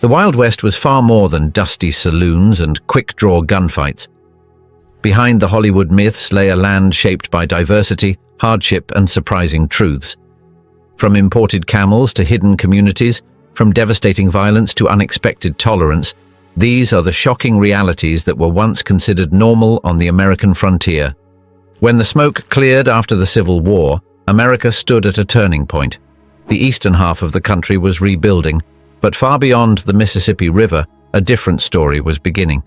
The Wild West was far more than dusty saloons and quick-draw gunfights. Behind the Hollywood myths lay a land shaped by diversity, hardship, and surprising truths. From imported camels to hidden communities, from devastating violence to unexpected tolerance, these are the shocking realities that were once considered normal on the American frontier. When the smoke cleared after the Civil War, America stood at a turning point. The eastern half of the country was rebuilding, but far beyond the Mississippi River, a different story was beginning.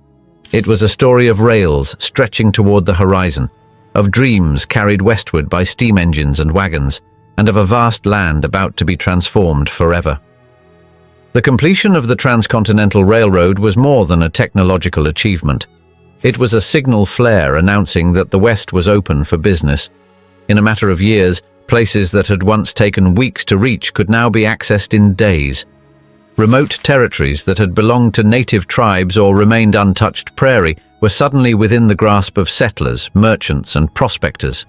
It was a story of rails stretching toward the horizon, of dreams carried westward by steam engines and wagons, and of a vast land about to be transformed forever. The completion of the Transcontinental Railroad was more than a technological achievement. It was a signal flare announcing that the West was open for business. In a matter of years, places that had once taken weeks to reach could now be accessed in days. Remote territories that had belonged to native tribes or remained untouched prairie were suddenly within the grasp of settlers, merchants, and prospectors.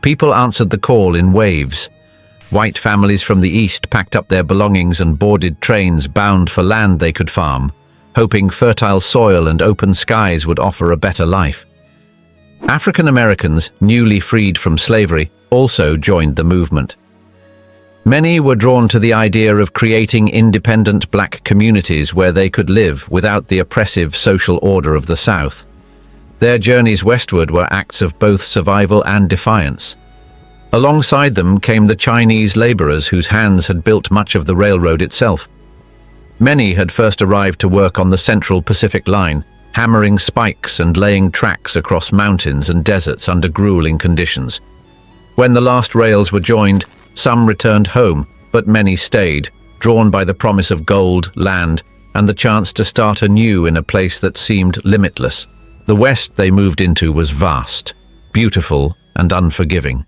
People answered the call in waves. White families from the east packed up their belongings and boarded trains bound for land they could farm, hoping fertile soil and open skies would offer a better life. African Americans, newly freed from slavery, also joined the movement. Many were drawn to the idea of creating independent black communities where they could live without the oppressive social order of the South. Their journeys westward were acts of both survival and defiance. Alongside them came the Chinese laborers whose hands had built much of the railroad itself. Many had first arrived to work on the Central Pacific Line, hammering spikes and laying tracks across mountains and deserts under grueling conditions. When the last rails were joined, some returned home, but many stayed, drawn by the promise of gold, land, and the chance to start anew in a place that seemed limitless. The West they moved into was vast, beautiful, and unforgiving.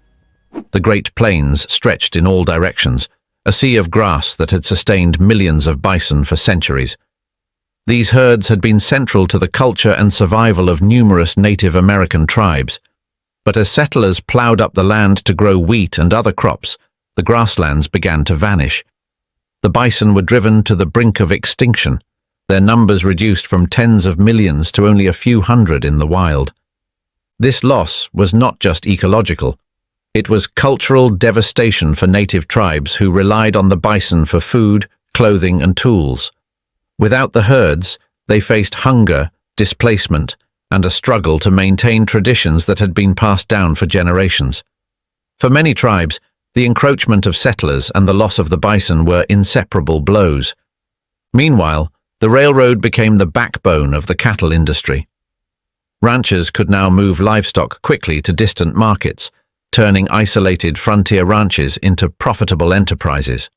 The Great Plains stretched in all directions, a sea of grass that had sustained millions of bison for centuries. These herds had been central to the culture and survival of numerous Native American tribes. But as settlers plowed up the land to grow wheat and other crops, the grasslands began to vanish. The bison were driven to the brink of extinction, their numbers reduced from tens of millions to only a few hundred in the wild. This loss was not just ecological. It was cultural devastation for native tribes who relied on the bison for food, clothing, and tools. Without the herds, they faced hunger, displacement, and a struggle to maintain traditions that had been passed down for generations. For many tribes, the encroachment of settlers and the loss of the bison were inseparable blows. Meanwhile, the railroad became the backbone of the cattle industry. Ranchers could now move livestock quickly to distant markets, turning isolated frontier ranches into profitable enterprises.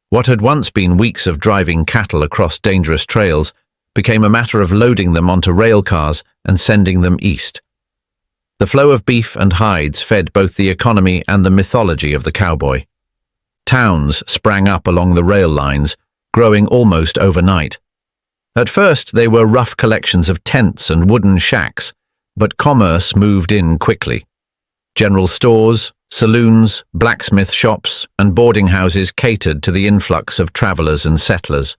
What had once been weeks of driving cattle across dangerous trails became a matter of loading them onto rail cars and sending them east. The flow of beef and hides fed both the economy and the mythology of the cowboy. Towns sprang up along the rail lines, growing almost overnight. At first, they were rough collections of tents and wooden shacks, but commerce moved in quickly. General stores, saloons, blacksmith shops, and boarding houses catered to the influx of travelers and settlers.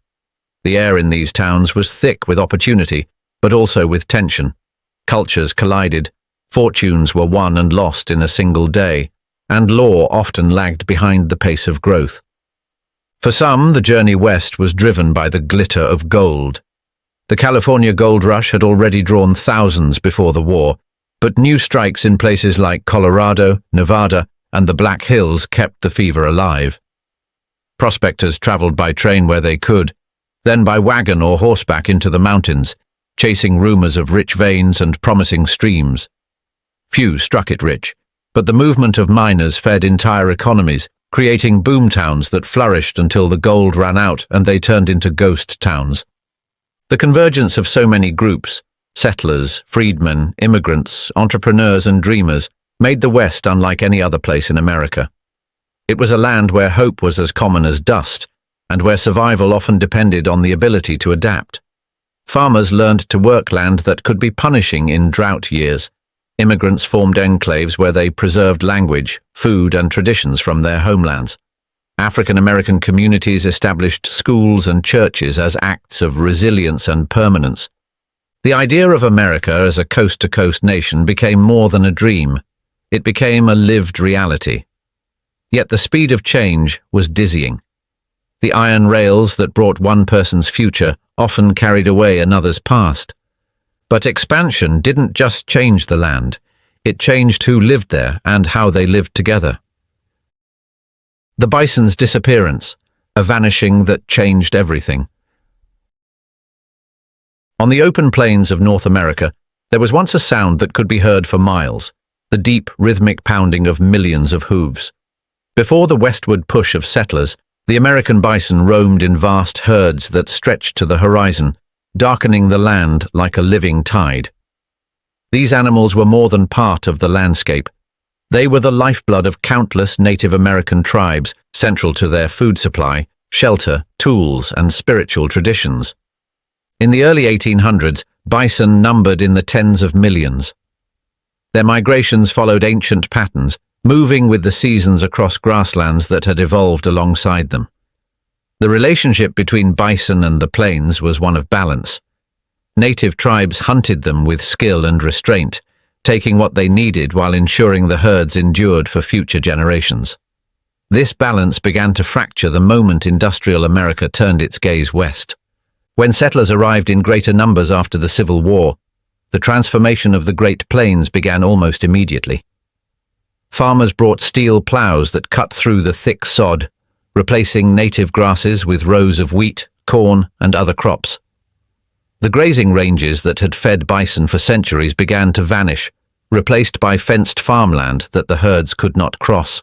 The air in these towns was thick with opportunity, but also with tension. Cultures collided, fortunes were won and lost in a single day, and law often lagged behind the pace of growth. For some, the journey west was driven by the glitter of gold. The California gold rush had already drawn thousands before the war, but new strikes in places like Colorado, Nevada, and the Black Hills kept the fever alive. Prospectors traveled by train where they could, then by wagon or horseback into the mountains, chasing rumors of rich veins and promising streams. Few struck it rich, but the movement of miners fed entire economies, creating boomtowns that flourished until the gold ran out and they turned into ghost towns. The convergence of so many groups, settlers, freedmen, immigrants, entrepreneurs, and dreamers, made the West unlike any other place in America. It was a land where hope was as common as dust, and where survival often depended on the ability to adapt. Farmers learned to work land that could be punishing in drought years. Immigrants formed enclaves where they preserved language, food, and traditions from their homelands. African American communities established schools and churches as acts of resilience and permanence. The idea of America as a coast-to-coast nation became more than a dream. It became a lived reality. Yet the speed of change was dizzying. The iron rails that brought one person's future often carried away another's past. But expansion didn't just change the land. It changed who lived there and how they lived together. The bison's disappearance, a vanishing that changed everything. On the open plains of North America, there was once a sound that could be heard for miles, the deep, rhythmic pounding of millions of hooves. Before the westward push of settlers, the American bison roamed in vast herds that stretched to the horizon, darkening the land like a living tide. These animals were more than part of the landscape. They were the lifeblood of countless Native American tribes, central to their food supply, shelter, tools, and spiritual traditions. In the early 1800s, bison numbered in the tens of millions. Their migrations followed ancient patterns, moving with the seasons across grasslands that had evolved alongside them. The relationship between bison and the plains was one of balance. Native tribes hunted them with skill and restraint, taking what they needed while ensuring the herds endured for future generations. This balance began to fracture the moment industrial America turned its gaze west. When settlers arrived in greater numbers after the Civil War, the transformation of the Great Plains began almost immediately. Farmers brought steel plows that cut through the thick sod, replacing native grasses with rows of wheat, corn, and other crops. The grazing ranges that had fed bison for centuries began to vanish, replaced by fenced farmland that the herds could not cross.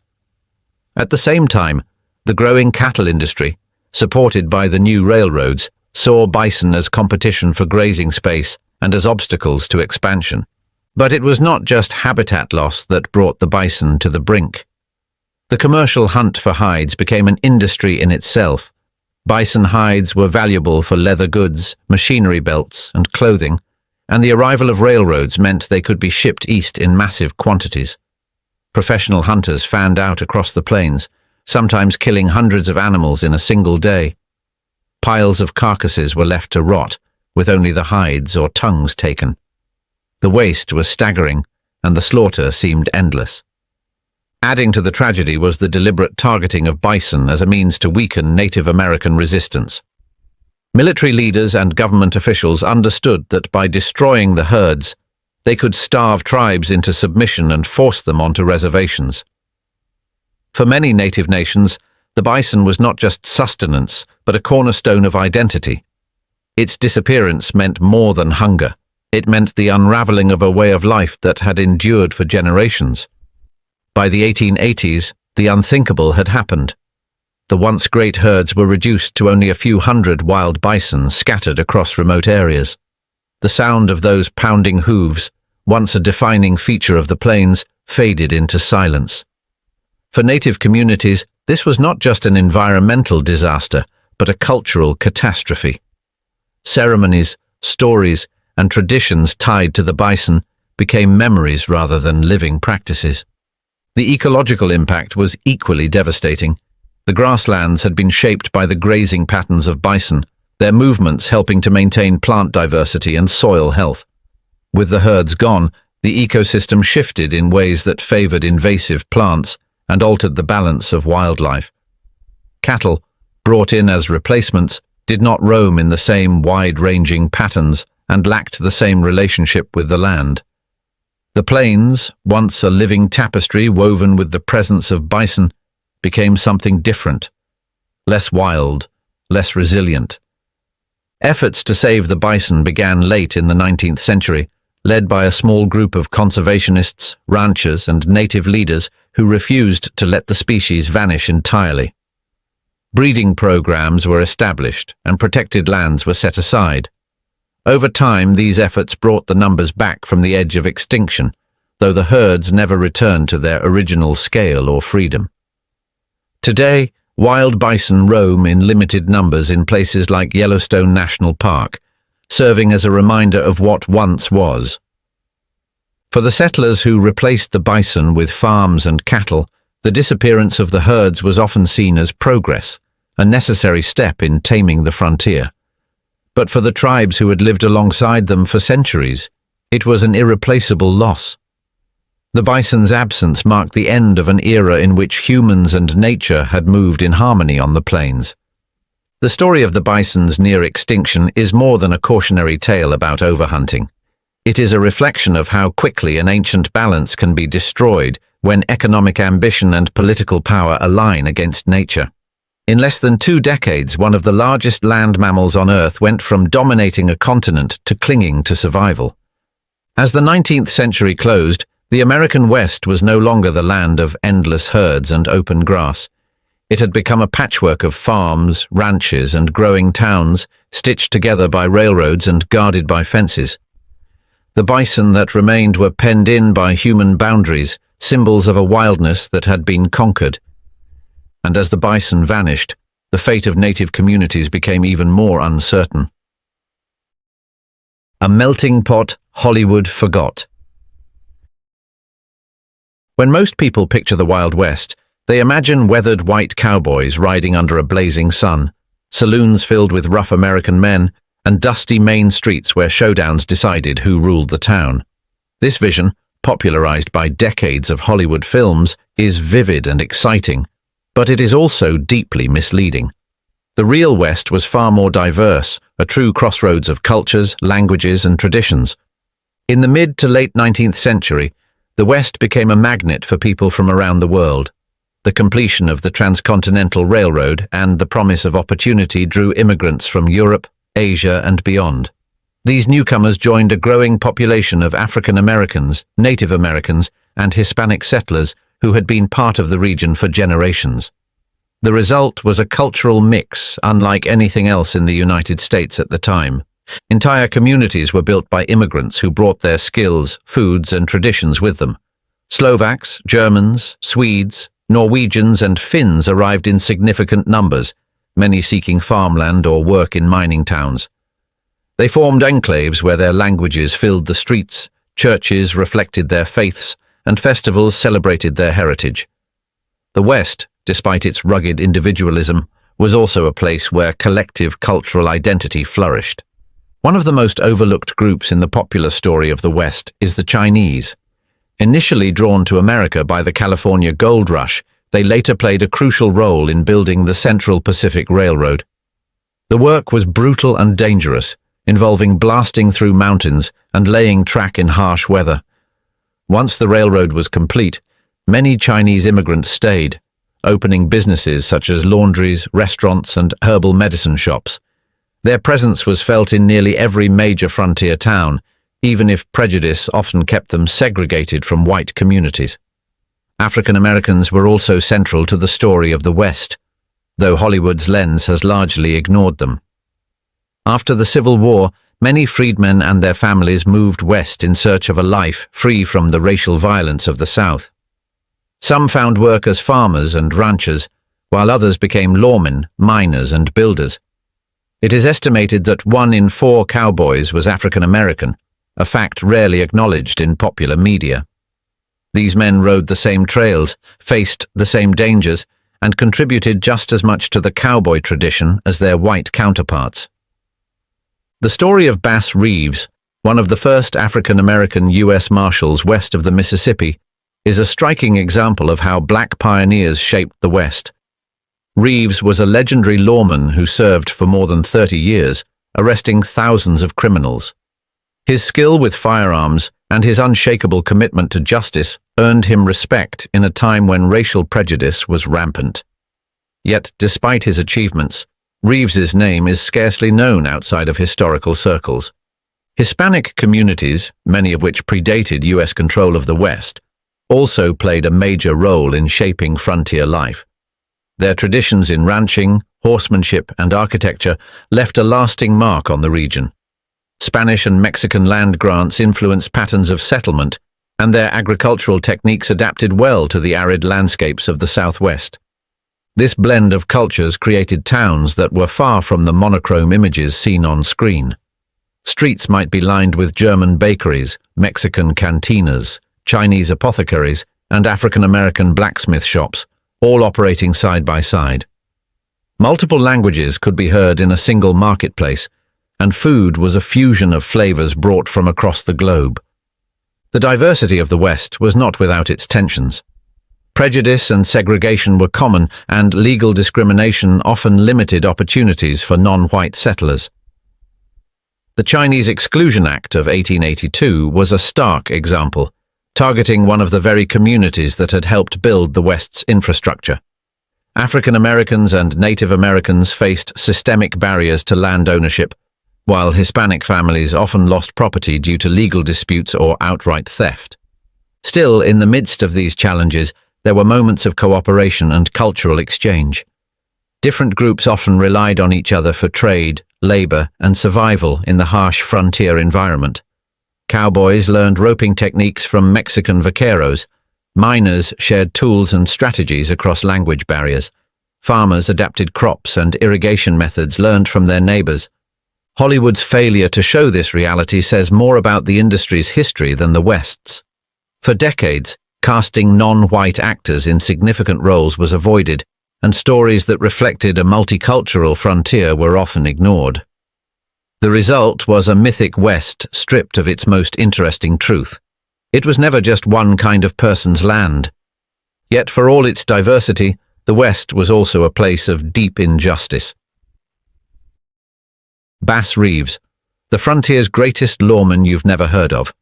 At the same time, the growing cattle industry, supported by the new railroads, saw bison as competition for grazing space and as obstacles to expansion. But it was not just habitat loss that brought the bison to the brink. The commercial hunt for hides became an industry in itself. Bison hides were valuable for leather goods, machinery belts, and clothing, and the arrival of railroads meant they could be shipped east in massive quantities. Professional hunters fanned out across the plains, sometimes killing hundreds of animals in a single day. Piles of carcasses were left to rot, with only the hides or tongues taken. The waste was staggering, and the slaughter seemed endless. Adding to the tragedy was the deliberate targeting of bison as a means to weaken Native American resistance. Military leaders and government officials understood that by destroying the herds, they could starve tribes into submission and force them onto reservations. For many Native nations, the bison was not just sustenance, but a cornerstone of identity. Its disappearance meant more than hunger. It meant the unraveling of a way of life that had endured for generations. By the 1880s, the unthinkable had happened. The once great herds were reduced to only a few hundred wild bison scattered across remote areas. The sound of those pounding hooves, once a defining feature of the plains, faded into silence. For Native communities, this was not just an environmental disaster, but a cultural catastrophe. Ceremonies, stories, and traditions tied to the bison became memories rather than living practices. The ecological impact was equally devastating. The grasslands had been shaped by the grazing patterns of bison, their movements helping to maintain plant diversity and soil health. With the herds gone, the ecosystem shifted in ways that favored invasive plants and altered the balance of wildlife. Cattle, brought in as replacements, did not roam in the same wide-ranging patterns and lacked the same relationship with the land. The plains, once a living tapestry woven with the presence of bison, became something different, less wild, less resilient. Efforts to save the bison began late in the 19th century, led by a small group of conservationists, ranchers, and native leaders who refused to let the species vanish entirely. Breeding programs were established and protected lands were set aside. Over time, these efforts brought the numbers back from the edge of extinction, though the herds never returned to their original scale or freedom. Today, wild bison roam in limited numbers in places like Yellowstone National Park, serving as a reminder of what once was. For the settlers who replaced the bison with farms and cattle, The disappearance of the herds was often seen as progress, a necessary step in taming the frontier. But for the tribes who had lived alongside them for centuries, it was an irreplaceable loss. The bison's absence marked the end of an era in which humans and nature had moved in harmony on the plains. The story of the bison's near extinction is more than a cautionary tale about overhunting. It is a reflection of how quickly an ancient balance can be destroyed when economic ambition and political power align against nature. In less than 2 decades, one of the largest land mammals on Earth went from dominating a continent to clinging to survival. As the 19th century closed, the American West was no longer the land of endless herds and open grass. It had become a patchwork of farms, ranches, and growing towns, stitched together by railroads and guarded by fences. The bison that remained were penned in by human boundaries, symbols of a wildness that had been conquered. And as the bison vanished, the fate of native communities became even more uncertain. A melting pot Hollywood forgot. When most people picture the Wild West, they imagine weathered white cowboys riding under a blazing sun, saloons filled with rough American men, and dusty main streets where showdowns decided who ruled the town. This vision, popularized by decades of Hollywood films, is vivid and exciting, but it is also deeply misleading. The real West was far more diverse, a true crossroads of cultures, languages, and traditions. In the mid to late 19th century, the West became a magnet for people from around the world. The completion of the Transcontinental Railroad and the promise of opportunity drew immigrants from Europe, Asia, and beyond. These newcomers joined a growing population of African Americans, Native Americans, and Hispanic settlers who had been part of the region for generations. The result was a cultural mix unlike anything else in the United States at the time. Entire communities were built by immigrants who brought their skills, foods, and traditions with them. Slovaks, Germans, Swedes, Norwegians, and Finns arrived in significant numbers, many seeking farmland or work in mining towns. They formed enclaves where their languages filled the streets, churches reflected their faiths, and festivals celebrated their heritage. The West, despite its rugged individualism, was also a place where collective cultural identity flourished. One of the most overlooked groups in the popular story of the West is the Chinese. Initially drawn to America by the California Gold Rush, they later played a crucial role in building the Central Pacific Railroad. The work was brutal and dangerous, involving blasting through mountains and laying track in harsh weather. Once the railroad was complete, many Chinese immigrants stayed, opening businesses such as laundries, restaurants, and herbal medicine shops. Their presence was felt in nearly every major frontier town, even if prejudice often kept them segregated from white communities. African Americans were also central to the story of the West, though Hollywood's lens has largely ignored them. After the Civil War, many freedmen and their families moved west in search of a life free from the racial violence of the South. Some found work as farmers and ranchers, while others became lawmen, miners, and builders. It is estimated that 1 in 4 cowboys was African American, a fact rarely acknowledged in popular media. These men rode the same trails, faced the same dangers, and contributed just as much to the cowboy tradition as their white counterparts. The story of Bass Reeves, one of the first African-American U.S. Marshals west of the Mississippi, is a striking example of how black pioneers shaped the West. Reeves was a legendary lawman who served for more than 30 years, arresting thousands of criminals. His skill with firearms and his unshakable commitment to justice earned him respect in a time when racial prejudice was rampant. Yet, despite his achievements, Reeves's name is scarcely known outside of historical circles. Hispanic communities, many of which predated U.S. control of the West, also played a major role in shaping frontier life. Their traditions in ranching, horsemanship, and architecture left a lasting mark on the region. Spanish and Mexican land grants influenced patterns of settlement, and their agricultural techniques adapted well to the arid landscapes of the Southwest. This blend of cultures created towns that were far from the monochrome images seen on screen. Streets might be lined with German bakeries, Mexican cantinas, Chinese apothecaries, and African-American blacksmith shops, all operating side by side. Multiple languages could be heard in a single marketplace, and food was a fusion of flavors brought from across the globe. The diversity of the West was not without its tensions. Prejudice and segregation were common, and legal discrimination often limited opportunities for non-white settlers. The Chinese Exclusion Act of 1882 was a stark example, targeting one of the very communities that had helped build the West's infrastructure. African Americans and Native Americans faced systemic barriers to land ownership, while Hispanic families often lost property due to legal disputes or outright theft. Still, in the midst of these challenges, there were moments of cooperation and cultural exchange. Different groups often relied on each other for trade, labor, and survival in the harsh frontier environment. Cowboys learned roping techniques from Mexican vaqueros. Miners shared tools and strategies across language barriers. Farmers adapted crops and irrigation methods learned from their neighbors. Hollywood's failure to show this reality says more about the industry's history than the West's. For decades, casting non-white actors in significant roles was avoided, and stories that reflected a multicultural frontier were often ignored. The result was a mythic West stripped of its most interesting truth. It was never just one kind of person's land. Yet for all its diversity, the West was also a place of deep injustice. Bass Reeves, the frontier's greatest lawman you've never heard of.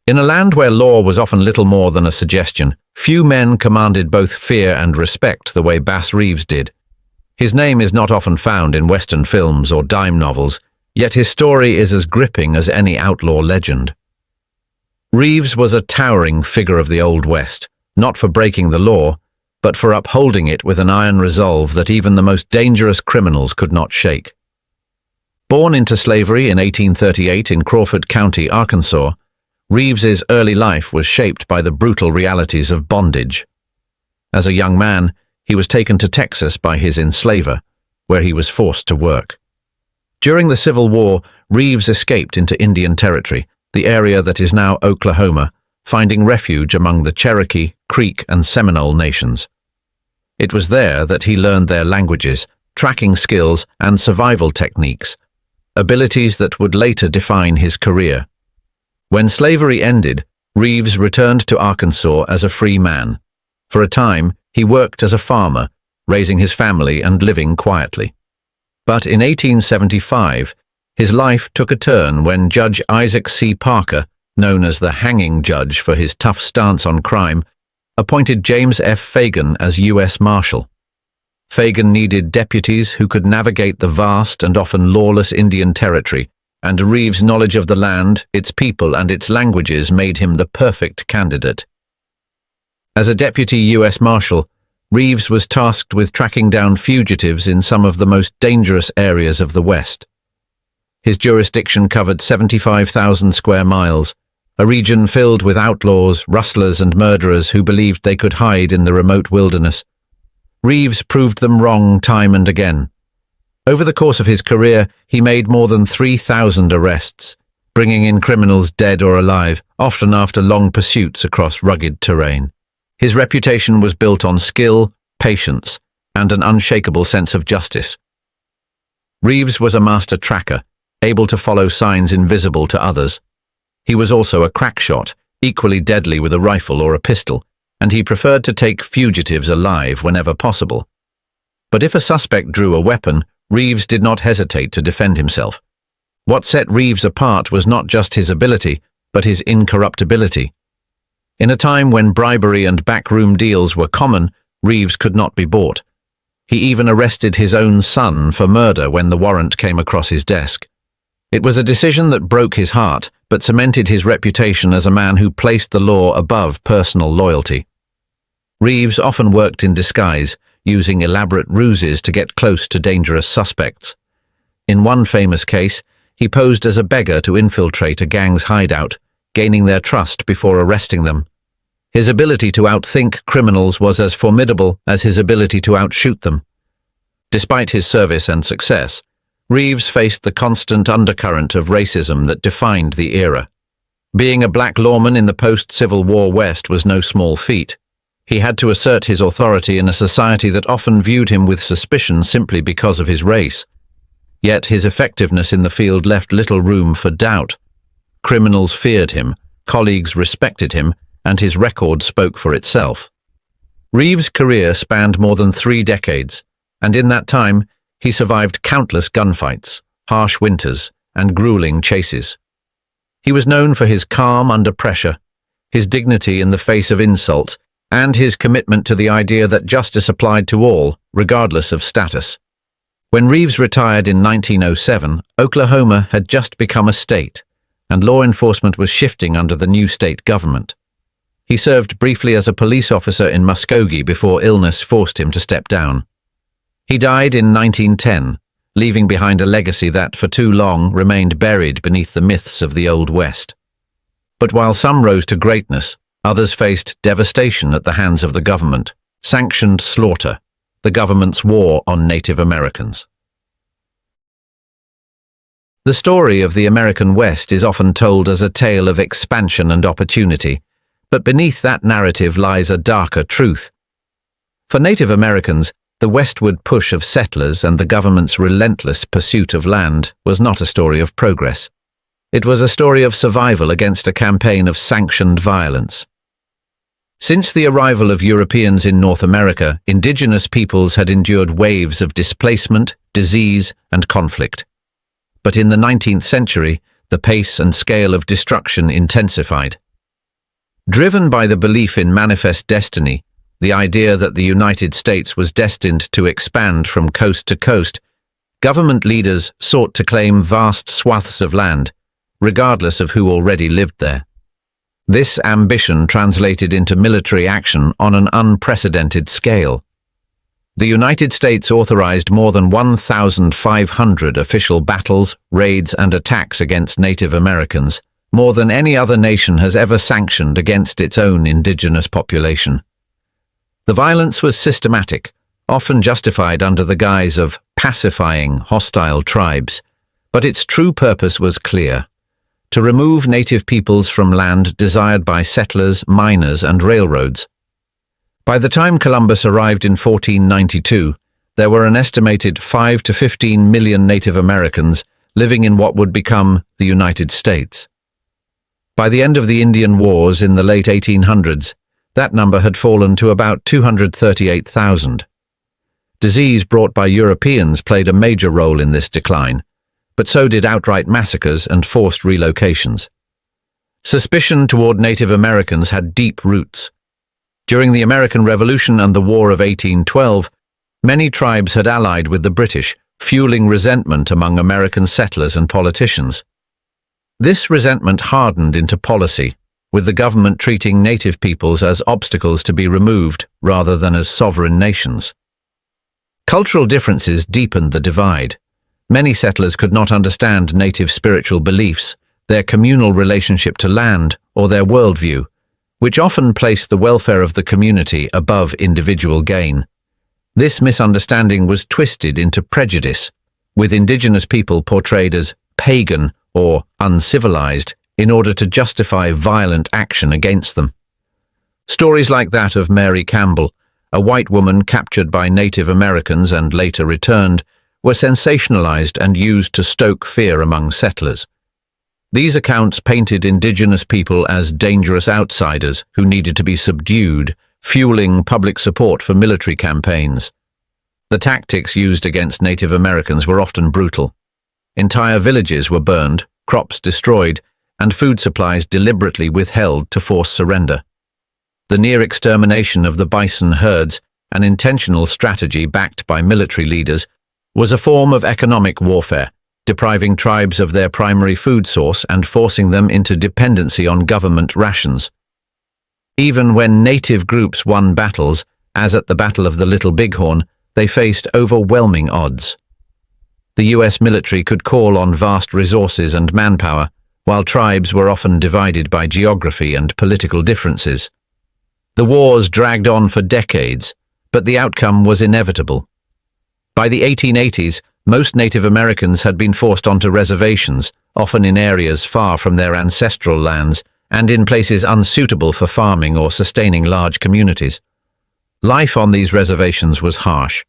In a land where law was often little more than a suggestion, few men commanded both fear and respect the way Bass Reeves did. His name is not often found in Western films or dime novels, yet his story is as gripping as any outlaw legend. Reeves was a towering figure of the Old West, not for breaking the law, but for upholding it with an iron resolve that even the most dangerous criminals could not shake. Born into slavery in 1838 in Crawford County, Arkansas, Reeves's early life was shaped by the brutal realities of bondage. As a young man, he was taken to Texas by his enslaver, where he was forced to work. During the Civil War, Reeves escaped into Indian Territory, the area that is now Oklahoma, finding refuge among the Cherokee, Creek, and Seminole nations. It was there that he learned their languages, tracking skills, and survival techniques, abilities that would later define his career. When slavery ended, Reeves returned to Arkansas as a free man. For a time, he worked as a farmer, raising his family and living quietly. But in 1875, his life took a turn when Judge Isaac C. Parker, known as the hanging judge for his tough stance on crime, appointed James F. Fagan as U.S. Marshal. Fagan needed deputies who could navigate the vast and often lawless Indian Territory, and Reeves' knowledge of the land, its people, and its languages made him the perfect candidate. As a deputy U.S. Marshal, Reeves was tasked with tracking down fugitives in some of the most dangerous areas of the West. His jurisdiction covered 75,000 square miles, a region filled with outlaws, rustlers, and murderers who believed they could hide in the remote wilderness. Reeves proved them wrong time and again. Over the course of his career, he made more than 3,000 arrests, bringing in criminals dead or alive, often after long pursuits across rugged terrain. His reputation was built on skill, patience, and an unshakable sense of justice. Reeves was a master tracker, able to follow signs invisible to others. He was also a crack shot, equally deadly with a rifle or a pistol, and he preferred to take fugitives alive whenever possible. But if a suspect drew a weapon, Reeves did not hesitate to defend himself. What set Reeves apart was not just his ability, but his incorruptibility. In a time when bribery and backroom deals were common, Reeves could not be bought. He even arrested his own son for murder when the warrant came across his desk. It was a decision that broke his heart, but cemented his reputation as a man who placed the law above personal loyalty. Reeves often worked in disguise, using elaborate ruses to get close to dangerous suspects. In one famous case, he posed as a beggar to infiltrate a gang's hideout, gaining their trust before arresting them. His ability to outthink criminals was as formidable as his ability to outshoot them. Despite his service and success, Reeves faced the constant undercurrent of racism that defined the era. Being a black lawman in the post-Civil War West was no small feat. He had to assert his authority in a society that often viewed him with suspicion simply because of his race. Yet his effectiveness in the field left little room for doubt. Criminals feared him, colleagues respected him, and his record spoke for itself. Reeves' career spanned more than 3 decades, and in that time he survived countless gunfights, harsh winters, and grueling chases. He was known for his calm under pressure, his dignity in the face of insult, and his commitment to the idea that justice applied to all, regardless of status. When Reeves retired in 1907, Oklahoma had just become a state, and law enforcement was shifting under the new state government. He served briefly as a police officer in Muskogee before illness forced him to step down. He died in 1910, leaving behind a legacy that, for too long, remained buried beneath the myths of the Old West. But while some rose to greatness, others faced devastation at the hands of the government, sanctioned slaughter, the government's war on Native Americans. The story of the American West is often told as a tale of expansion and opportunity, but beneath that narrative lies a darker truth. For Native Americans, the westward push of settlers and the government's relentless pursuit of land was not a story of progress. It was a story of survival against a campaign of sanctioned violence. Since the arrival of Europeans in North America, indigenous peoples had endured waves of displacement, disease, and conflict. But in the 19th century, the pace and scale of destruction intensified. Driven by the belief in manifest destiny, the idea that the United States was destined to expand from coast to coast, government leaders sought to claim vast swaths of land, regardless of who already lived there. This ambition translated into military action on an unprecedented scale. The United States authorized more than 1,500 official battles, raids, and attacks against Native Americans, more than any other nation has ever sanctioned against its own indigenous population. The violence was systematic, often justified under the guise of pacifying hostile tribes, but its true purpose was clear: to remove native peoples from land desired by settlers, miners, and railroads. By the time Columbus arrived in 1492, there were an estimated 5 to 15 million Native Americans living in what would become the United States. By the end of the Indian Wars in the late 1800s, that number had fallen to about 238,000. Disease brought by Europeans played a major role in this decline, but so did outright massacres and forced relocations. Suspicion toward Native Americans had deep roots. During the American Revolution and the War of 1812, many tribes had allied with the British, fueling resentment among American settlers and politicians. This resentment hardened into policy, with the government treating native peoples as obstacles to be removed rather than as sovereign nations. Cultural differences deepened the divide. Many settlers could not understand native spiritual beliefs, their communal relationship to land, or their worldview, which often placed the welfare of the community above individual gain. This misunderstanding was twisted into prejudice, with indigenous people portrayed as pagan or uncivilized in order to justify violent action against them. Stories like that of Mary Campbell, a white woman captured by Native Americans and later returned, were sensationalized and used to stoke fear among settlers. These accounts painted indigenous people as dangerous outsiders who needed to be subdued, fueling public support for military campaigns. The tactics used against Native Americans were often brutal. Entire villages were burned, crops destroyed, and food supplies deliberately withheld to force surrender. The near extermination of the bison herds, an intentional strategy backed by military leaders, was a form of economic warfare, depriving tribes of their primary food source and forcing them into dependency on government rations. Even when native groups won battles, as at the Battle of the Little Bighorn, they faced overwhelming odds. The US military could call on vast resources and manpower, while tribes were often divided by geography and political differences. The wars dragged on for decades, but the outcome was inevitable. By the 1880s, Most Native Americans had been forced onto reservations, often in areas far from their ancestral lands and in places unsuitable for farming or sustaining large communities. Life on these reservations was harsh.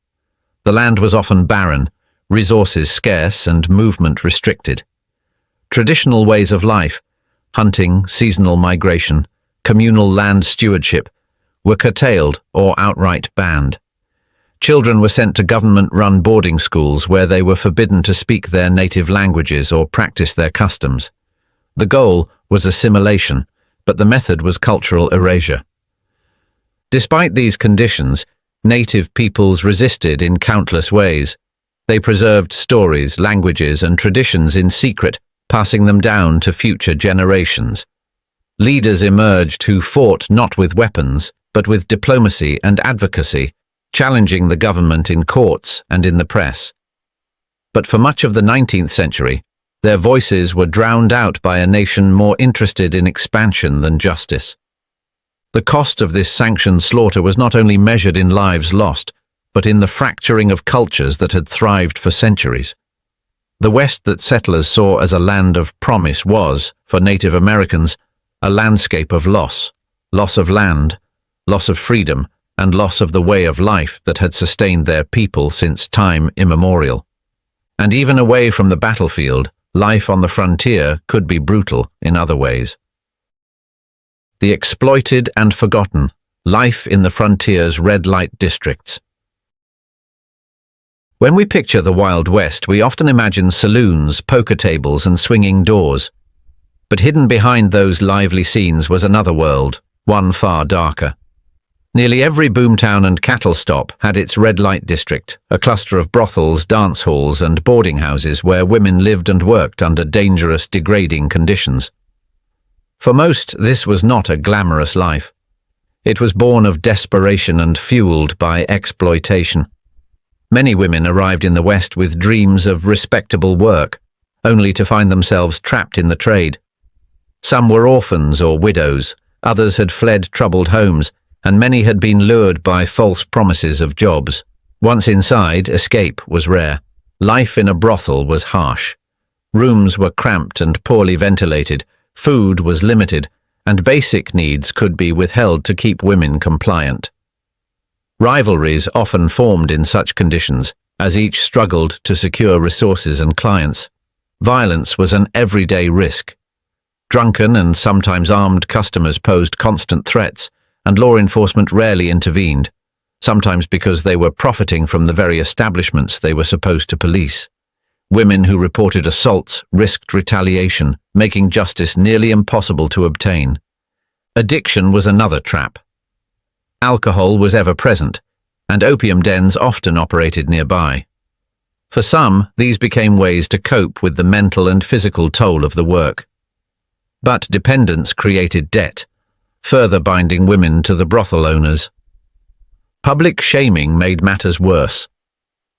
The land was often barren, resources scarce, and movement restricted. Traditional ways of life, hunting, seasonal migration, communal land stewardship, were curtailed or outright banned. Children were sent to government-run boarding schools where they were forbidden to speak their native languages or practice their customs. The goal was assimilation, but the method was cultural erasure. Despite these conditions, native peoples resisted in countless ways. They preserved stories, languages, and traditions in secret, passing them down to future generations. Leaders emerged who fought not with weapons, but with diplomacy and advocacy, challenging the government in courts and in the press. But for much of the 19th century, their voices were drowned out by a nation more interested in expansion than justice. The cost of this sanctioned slaughter was not only measured in lives lost, but in the fracturing of cultures that had thrived for centuries. The West that settlers saw as a land of promise was, for Native Americans, a landscape of loss of land, loss of freedom, and loss of the way of life that had sustained their people since time immemorial. And even away from the battlefield, life on the frontier could be brutal in other ways. The exploited and forgotten, life in the frontier's red light districts. When we picture the Wild West, we often imagine saloons, poker tables, and swinging doors. But hidden behind those lively scenes was another world, one far darker. Nearly every boomtown and cattle stop had its red light district, a cluster of brothels, dance halls, and boarding houses where women lived and worked under dangerous, degrading conditions. For most, this was not a glamorous life. It was born of desperation and fueled by exploitation. Many women arrived in the West with dreams of respectable work, only to find themselves trapped in the trade. Some were orphans or widows, others had fled troubled homes, and many had been lured by false promises of jobs. Once inside, escape was rare. Life in a brothel was harsh. Rooms were cramped and poorly ventilated, food was limited, and basic needs could be withheld to keep women compliant. Rivalries often formed in such conditions, as each struggled to secure resources and clients. Violence was an everyday risk. Drunken and sometimes armed customers posed constant threats, and law enforcement rarely intervened, sometimes because they were profiting from the very establishments they were supposed to police. Women who reported assaults risked retaliation, making justice nearly impossible to obtain. Addiction was another trap. Alcohol was ever present, and opium dens often operated nearby. For some, these became ways to cope with the mental and physical toll of the work. But dependence created debt, further binding women to the brothel owners. Public shaming made matters worse.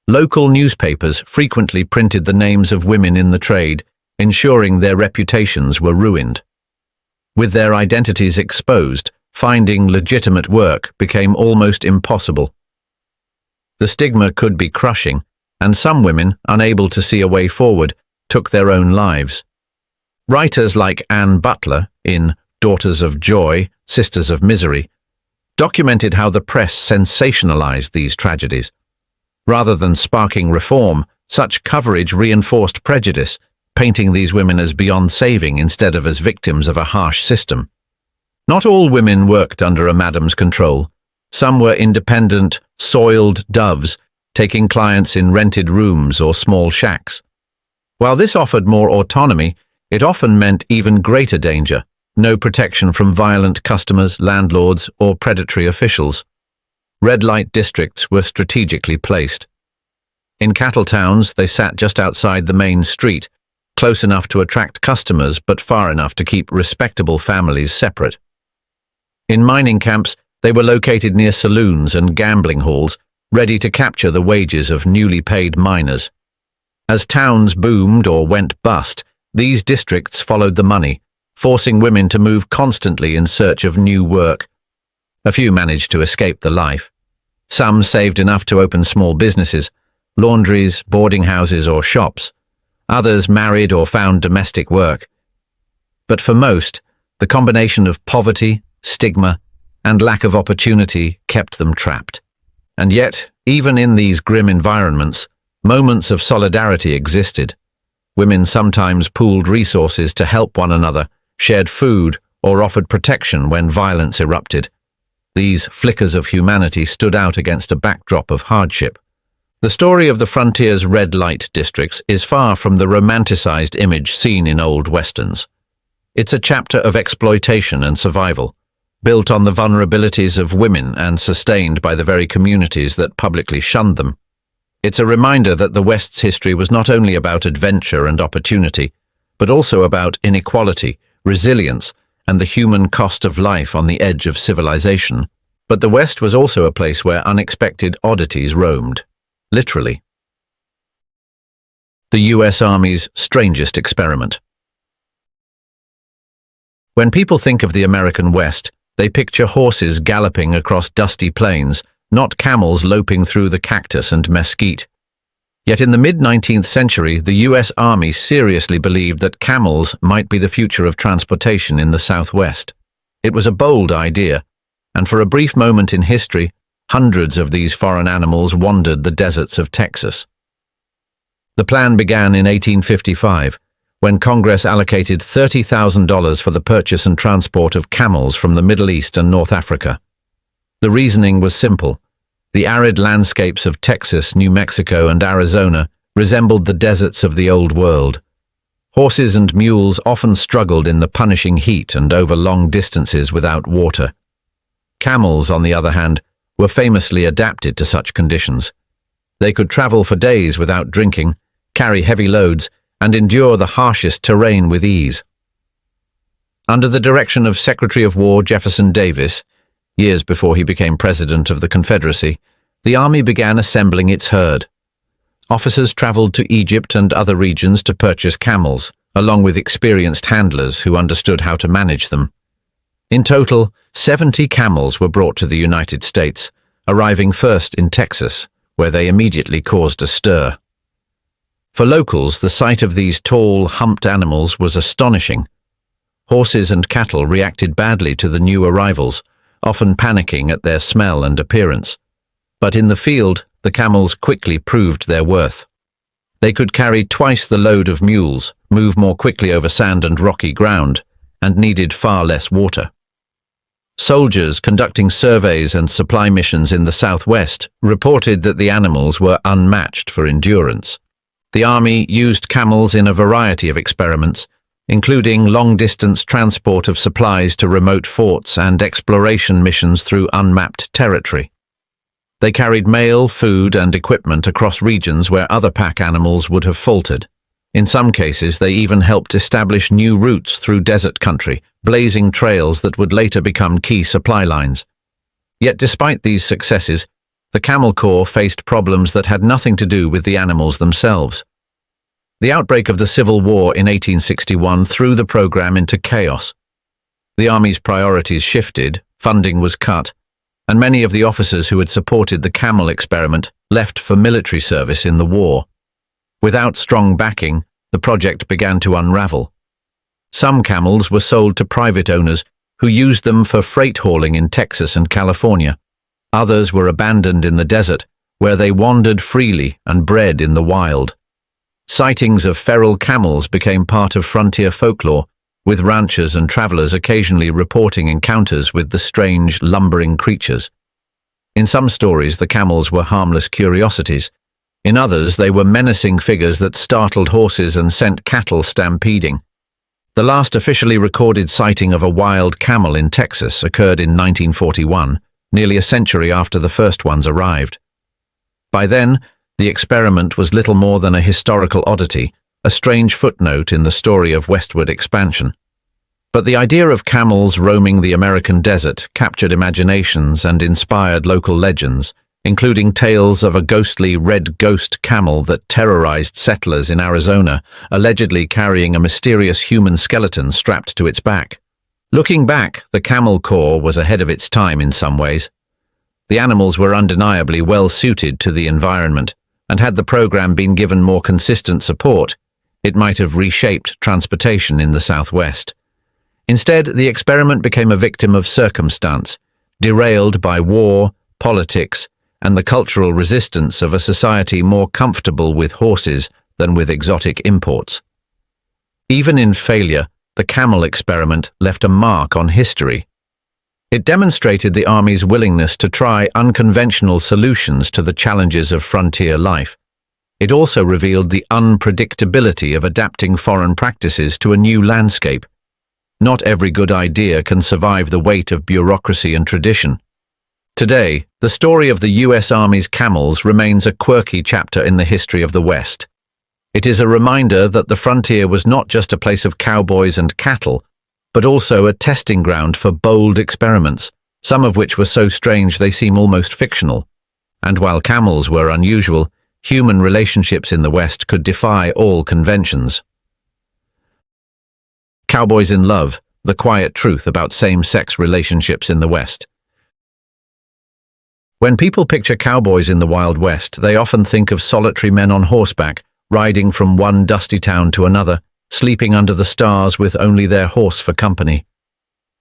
Local newspapers frequently printed the names of women in the trade, ensuring their reputations were ruined. With their identities exposed, finding legitimate work became almost impossible. The stigma could be crushing, and some women, unable to see a way forward, took their own lives. Writers like Anne Butler, in Daughters of Joy, Sisters of Misery, documented how the press sensationalized these tragedies. Rather than sparking reform, such coverage reinforced prejudice, painting these women as beyond saving instead of as victims of a harsh system. Not all women worked under a madam's control. Some were independent, soiled doves, taking clients in rented rooms or small shacks. While this offered more autonomy, it often meant even greater danger. No protection from violent customers, landlords, or predatory officials. Red light districts were strategically placed. In cattle towns, they sat just outside the main street, close enough to attract customers but far enough to keep respectable families separate. In mining camps, they were located near saloons and gambling halls, ready to capture the wages of newly paid miners. As towns boomed or went bust, these districts followed the money, forcing women to move constantly in search of new work. A few managed to escape the life. Some saved enough to open small businesses, laundries, boarding houses, or shops. Others married or found domestic work. But for most, the combination of poverty, stigma, and lack of opportunity kept them trapped. And yet, even in these grim environments, moments of solidarity existed. Women sometimes pooled resources to help one another, shared food, or offered protection when violence erupted. These flickers of humanity stood out against a backdrop of hardship. The story of the frontier's red light districts is far from the romanticized image seen in old westerns. It's a chapter of exploitation and survival, built on the vulnerabilities of women and sustained by the very communities that publicly shunned them. It's a reminder that the West's history was not only about adventure and opportunity, but also about inequality, resilience, and the human cost of life on the edge of civilization. But the West was also a place where unexpected oddities roamed. Literally. The U.S. Army's strangest experiment. When people think of the American West, they picture horses galloping across dusty plains, not camels loping through the cactus and mesquite. Yet in the mid-19th century, the U.S. Army seriously believed that camels might be the future of transportation in the Southwest. It was a bold idea, and for a brief moment in history, hundreds of these foreign animals wandered the deserts of Texas. The plan began in 1855, when Congress allocated $30,000 for the purchase and transport of camels from the Middle East and North Africa. The reasoning was simple. The arid landscapes of Texas, New Mexico, and Arizona resembled the deserts of the Old World. Horses and mules often struggled in the punishing heat and over long distances without water. Camels, on the other hand, were famously adapted to such conditions. They could travel for days without drinking, carry heavy loads, and endure the harshest terrain with ease. Under the direction of Secretary of War Jefferson Davis, years before he became President of the Confederacy, the Army began assembling its herd. Officers traveled to Egypt and other regions to purchase camels, along with experienced handlers who understood how to manage them. In total, 70 camels were brought to the United States, arriving first in Texas, where they immediately caused a stir. For locals, the sight of these tall, humped animals was astonishing. Horses and cattle reacted badly to the new arrivals, often panicking at their smell and appearance. But in the field, the camels quickly proved their worth. They could carry twice the load of mules, move more quickly over sand and rocky ground, and needed far less water. Soldiers conducting surveys and supply missions in the Southwest reported that the animals were unmatched for endurance. The Army used camels in a variety of experiments, including long-distance transport of supplies to remote forts and exploration missions through unmapped territory. They carried mail, food, and equipment across regions where other pack animals would have faltered. In some cases, they even helped establish new routes through desert country, blazing trails that would later become key supply lines. Yet despite these successes, the Camel Corps faced problems that had nothing to do with the animals themselves. The outbreak of the Civil War in 1861 threw the program into chaos. The Army's priorities shifted, funding was cut, and many of the officers who had supported the camel experiment left for military service in the war. Without strong backing, the project began to unravel. Some camels were sold to private owners who used them for freight hauling in Texas and California. Others were abandoned in the desert, where they wandered freely and bred in the wild. Sightings of feral camels became part of frontier folklore, with ranchers and travelers occasionally reporting encounters with the strange, lumbering creatures. In some stories, the camels were harmless curiosities. In others, they were menacing figures that startled horses and sent cattle stampeding. The last officially recorded sighting of a wild camel in Texas occurred in 1941, nearly a century after the first ones arrived. By then, the experiment was little more than a historical oddity, a strange footnote in the story of westward expansion. But the idea of camels roaming the American desert captured imaginations and inspired local legends, including tales of a ghostly red ghost camel that terrorized settlers in Arizona, allegedly carrying a mysterious human skeleton strapped to its back. Looking back, the Camel Corps was ahead of its time in some ways. The animals were undeniably well suited to the environment, and had the program been given more consistent support, it might have reshaped transportation in the Southwest. Instead, the experiment became a victim of circumstance, derailed by war, politics, and the cultural resistance of a society more comfortable with horses than with exotic imports. Even in failure, the camel experiment left a mark on history. It demonstrated the Army's willingness to try unconventional solutions to the challenges of frontier life. It also revealed the unpredictability of adapting foreign practices to a new landscape. Not every good idea can survive the weight of bureaucracy and tradition. Today, the story of the U.S. Army's camels remains a quirky chapter in the history of the West. It is a reminder that the frontier was not just a place of cowboys and cattle, but also a testing ground for bold experiments, some of which were so strange they seem almost fictional. And while camels were unusual, human relationships in the West could defy all conventions. Cowboys in Love: The Quiet Truth About Same-Sex Relationships in the West. When people picture cowboys in the Wild West, they often think of solitary men on horseback, riding from one dusty town to another, sleeping under the stars with only their horse for company.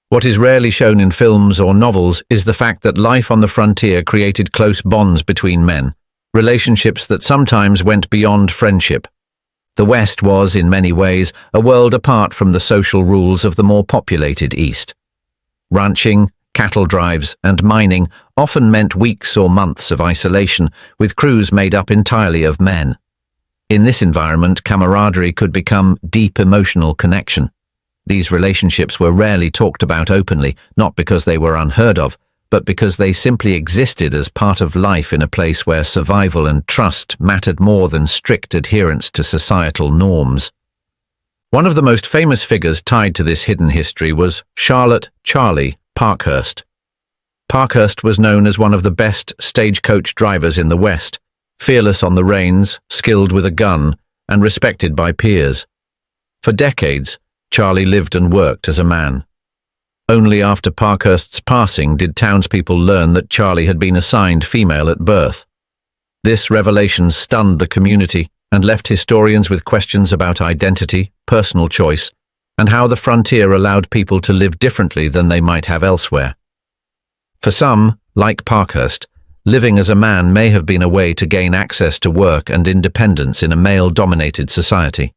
What is rarely shown in films or novels is the fact that life on the frontier created close bonds between men, relationships that sometimes went beyond friendship. The West was, in many ways, a world apart from the social rules of the more populated East. Ranching, cattle drives, and mining often meant weeks or months of isolation, with crews made up entirely of men. In this environment, camaraderie could become deep emotional connection. These relationships were rarely talked about openly, not because they were unheard of, but because they simply existed as part of life in a place where survival and trust mattered more than strict adherence to societal norms. One of the most famous figures tied to this hidden history was Charlotte "Charlie" Parkhurst. Parkhurst was known as one of the best stagecoach drivers in the West, fearless on the reins, skilled with a gun, and respected by peers. For decades, Charlie lived and worked as a man. Only after Parkhurst's passing did townspeople learn that Charlie had been assigned female at birth. This revelation stunned the community and left historians with questions about identity, personal choice, and how the frontier allowed people to live differently than they might have elsewhere. For some, like Parkhurst, living as a man may have been a way to gain access to work and independence in a male-dominated society.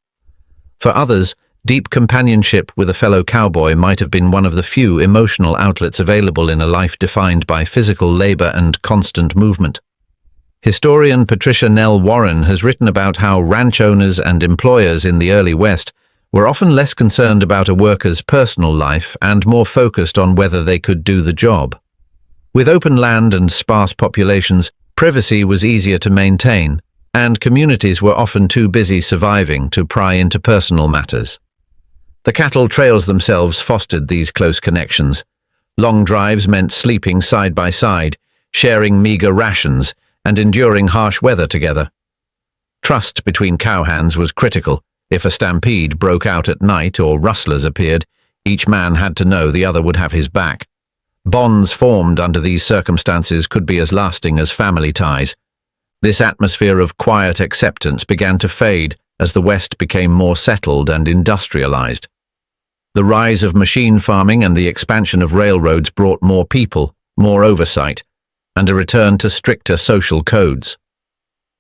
For others, deep companionship with a fellow cowboy might have been one of the few emotional outlets available in a life defined by physical labor and constant movement. Historian Patricia Nell Warren has written about how ranch owners and employers in the early West were often less concerned about a worker's personal life and more focused on whether they could do the job. With open land and sparse populations, privacy was easier to maintain, and communities were often too busy surviving to pry into personal matters. The cattle trails themselves fostered these close connections. Long drives meant sleeping side by side, sharing meager rations, and enduring harsh weather together. Trust between cowhands was critical. If a stampede broke out at night or rustlers appeared, each man had to know the other would have his back. Bonds formed under these circumstances could be as lasting as family ties. This atmosphere of quiet acceptance began to fade as the West became more settled and industrialized. The rise of machine farming and the expansion of railroads brought more people, more oversight, and a return to stricter social codes.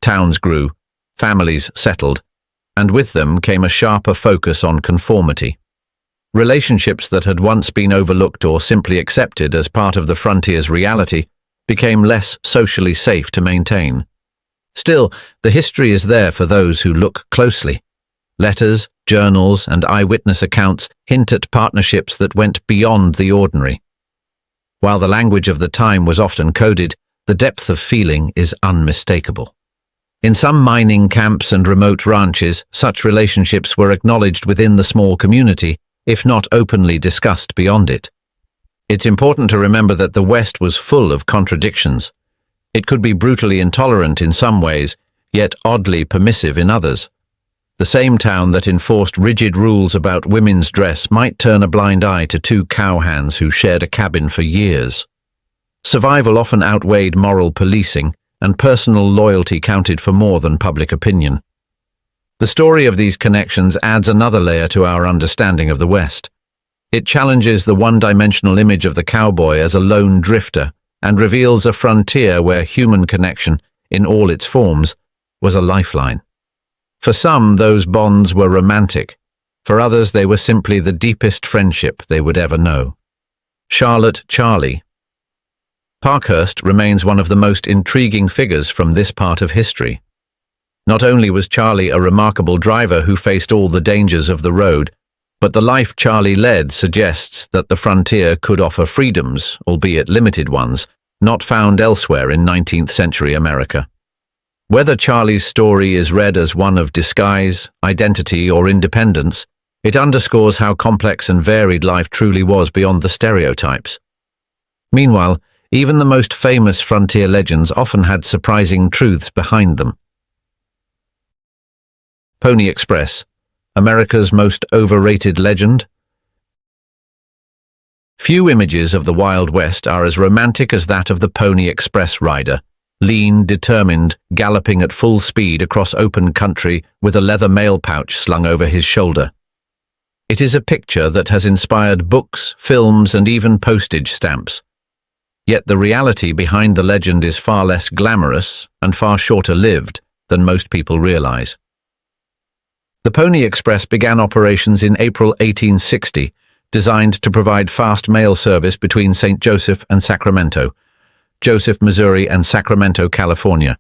Towns grew, families settled, and with them came a sharper focus on conformity. Relationships that had once been overlooked or simply accepted as part of the frontier's reality became less socially safe to maintain. Still, the history is there for those who look closely. Letters, journals, and eyewitness accounts hint at partnerships that went beyond the ordinary. While the language of the time was often coded, the depth of feeling is unmistakable. In some mining camps and remote ranches, such relationships were acknowledged within the small community, if not openly discussed beyond it. It's important to remember that the West was full of contradictions. It could be brutally intolerant in some ways, yet oddly permissive in others. The same town that enforced rigid rules about women's dress might turn a blind eye to two cowhands who shared a cabin for years. Survival often outweighed moral policing, and personal loyalty counted for more than public opinion. The story of these connections adds another layer to our understanding of the West. It challenges the one-dimensional image of the cowboy as a lone drifter and reveals a frontier where human connection, in all its forms, was a lifeline. For some, those bonds were romantic. For others, they were simply the deepest friendship they would ever know. Charlotte Charlie. Parkhurst remains one of the most intriguing figures from this part of history. Not only was Charlie a remarkable driver who faced all the dangers of the road, but the life Charlie led suggests that the frontier could offer freedoms, albeit limited ones, not found elsewhere in 19th century America. Whether Charlie's story is read as one of disguise, identity, or independence, it underscores how complex and varied life truly was beyond the stereotypes. Meanwhile, even the most famous frontier legends often had surprising truths behind them. Pony Express, America's most overrated legend. Few images of the Wild West are as romantic as that of the Pony Express rider, lean, determined, galloping at full speed across open country with a leather mail pouch slung over his shoulder. It is a picture that has inspired books, films, and even postage stamps. Yet the reality behind the legend is far less glamorous and far shorter-lived than most people realize. The Pony Express began operations in April 1860, designed to provide fast mail service between St. Joseph and Sacramento, Joseph, Missouri, and Sacramento, California.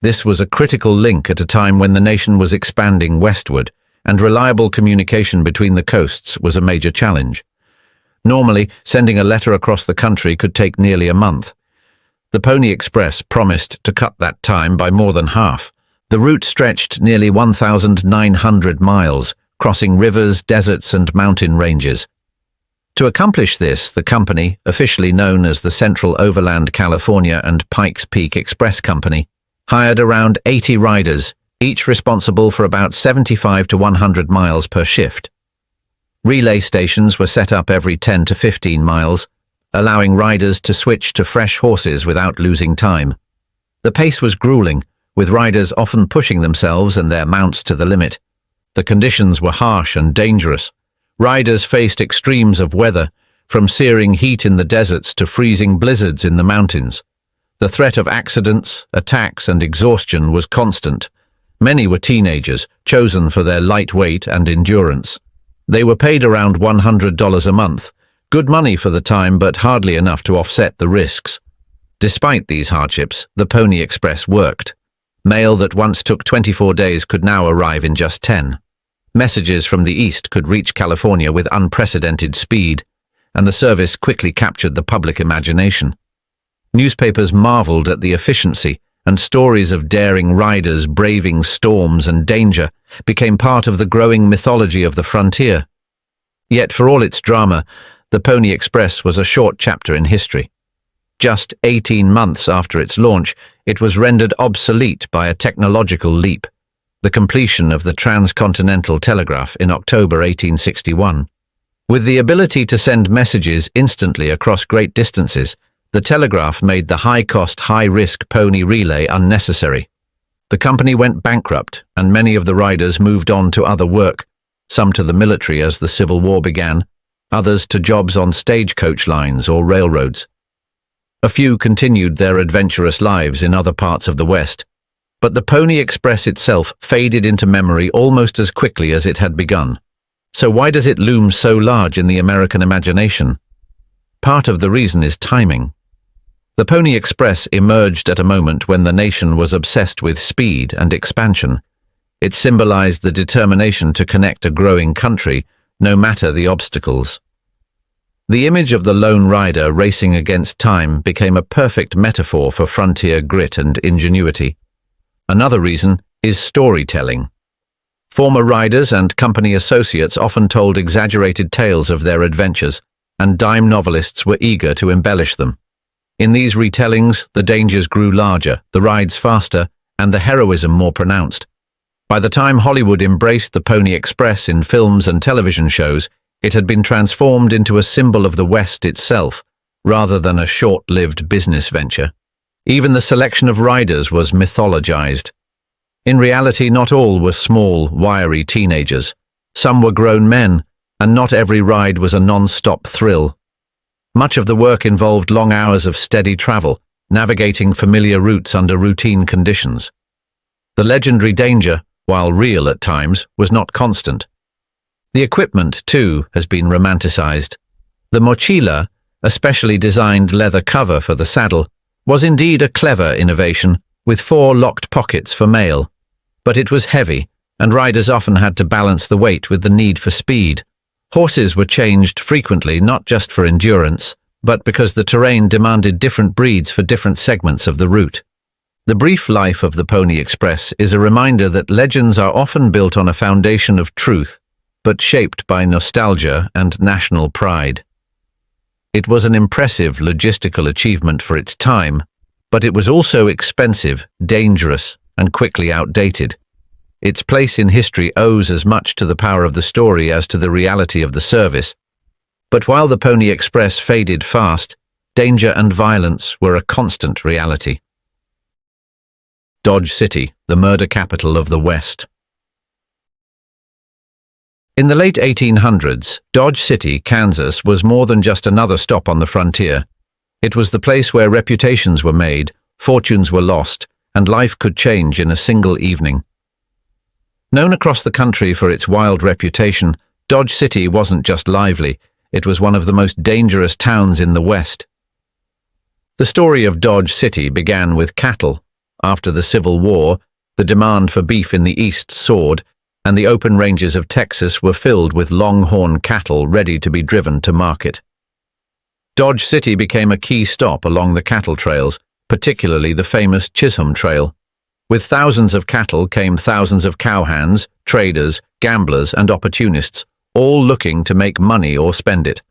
This was a critical link at a time when the nation was expanding westward, and reliable communication between the coasts was a major challenge. Normally, sending a letter across the country could take nearly a month. The Pony Express promised to cut that time by more than half. The route stretched nearly 1,900 miles, crossing rivers, deserts, and mountain ranges. To accomplish this, the company, officially known as the Central Overland California and Pikes Peak Express Company, hired around 80 riders, each responsible for about 75 to 100 miles per shift. Relay stations were set up every 10 to 15 miles, allowing riders to switch to fresh horses without losing time. The pace was grueling, with riders often pushing themselves and their mounts to the limit. The conditions were harsh and dangerous. Riders faced extremes of weather, from searing heat in the deserts to freezing blizzards in the mountains. The threat of accidents, attacks, and exhaustion was constant. Many were teenagers, chosen for their lightweight and endurance. They were paid around $100 a month, good money for the time but hardly enough to offset the risks. Despite these hardships, the Pony Express worked. Mail that once took 24 days could now arrive in just 10. Messages from the East could reach California with unprecedented speed, and the service quickly captured the public imagination. Newspapers marveled at the efficiency, and stories of daring riders braving storms and danger became part of the growing mythology of the frontier. Yet for all its drama, the Pony Express was a short chapter in history. Just 18 months after its launch, it was rendered obsolete by a technological leap, the completion of the transcontinental telegraph in October 1861. With the ability to send messages instantly across great distances, the telegraph made the high-cost, high-risk pony relay unnecessary. The company went bankrupt, and many of the riders moved on to other work, some to the military as the Civil War began, others to jobs on stagecoach lines or railroads. A few continued their adventurous lives in other parts of the West, but the Pony Express itself faded into memory almost as quickly as it had begun. So why does it loom so large in the American imagination? Part of the reason is timing. The Pony Express emerged at a moment when the nation was obsessed with speed and expansion. It symbolized the determination to connect a growing country, no matter the obstacles. The image of the lone rider racing against time became a perfect metaphor for frontier grit and ingenuity. Another reason is storytelling. Former riders and company associates often told exaggerated tales of their adventures, and dime novelists were eager to embellish them. In these retellings, the dangers grew larger, the rides faster, and the heroism more pronounced. By the time Hollywood embraced the Pony Express in films and television shows, it had been transformed into a symbol of the West itself, rather than a short-lived business venture. Even the selection of riders was mythologized. In reality, not all were small, wiry teenagers. Some were grown men, and not every ride was a non-stop thrill. Much of the work involved long hours of steady travel, navigating familiar routes under routine conditions. The legendary danger, while real at times, was not constant. The equipment, too, has been romanticized. The mochila, a specially designed leather cover for the saddle, was indeed a clever innovation, with 4 locked pockets for mail. But it was heavy, and riders often had to balance the weight with the need for speed. Horses were changed frequently, not just for endurance, but because the terrain demanded different breeds for different segments of the route. The brief life of the Pony Express is a reminder that legends are often built on a foundation of truth, but shaped by nostalgia and national pride. It was an impressive logistical achievement for its time, but it was also expensive, dangerous, and quickly outdated. Its place in history owes as much to the power of the story as to the reality of the service. But while the Pony Express faded fast, danger and violence were a constant reality. Dodge City, the murder capital of the West. In the late 1800s, Dodge City, Kansas, was more than just another stop on the frontier. It was the place where reputations were made, fortunes were lost, and life could change in a single evening. Known across the country for its wild reputation, Dodge City wasn't just lively, it was one of the most dangerous towns in the West. The story of Dodge City began with cattle. After the Civil War, the demand for beef in the East soared, and the open ranges of Texas were filled with longhorn cattle ready to be driven to market. Dodge City became a key stop along the cattle trails, particularly the famous Chisholm Trail. With thousands of cattle came thousands of cowhands, traders, gamblers, and opportunists, all looking to make money or spend it.